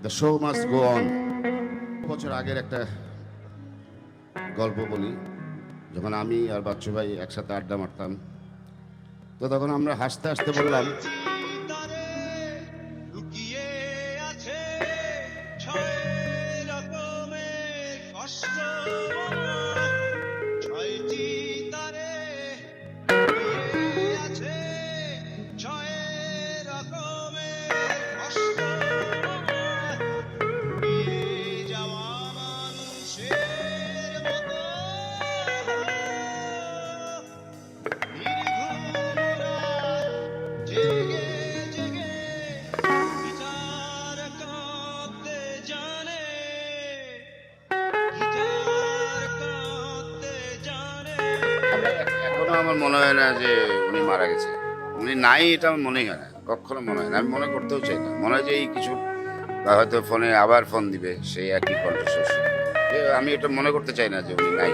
The show must go on. বছর আগের একটা গল্প বলি। যখন আমি আর বাচ্চু ভাই একসাথে আড্ডা মারতাম, তো তখন আমরা হাসতে হাসতে বললাম, এখনো আমার মনে হয় না যে উনি মারা গেছে, উনি নাই, এটা আমার মনেই হয় না, কখনো মনে হয় না। আমি মনে করতেও চাই না। মনে হয় যে এই কিছু হয়তো ফোনে আবার ফোন দিবে সেই একই কণ্ঠস্বর শুনবো। আমি এটা মনে করতে চাই না যে উনি নাই।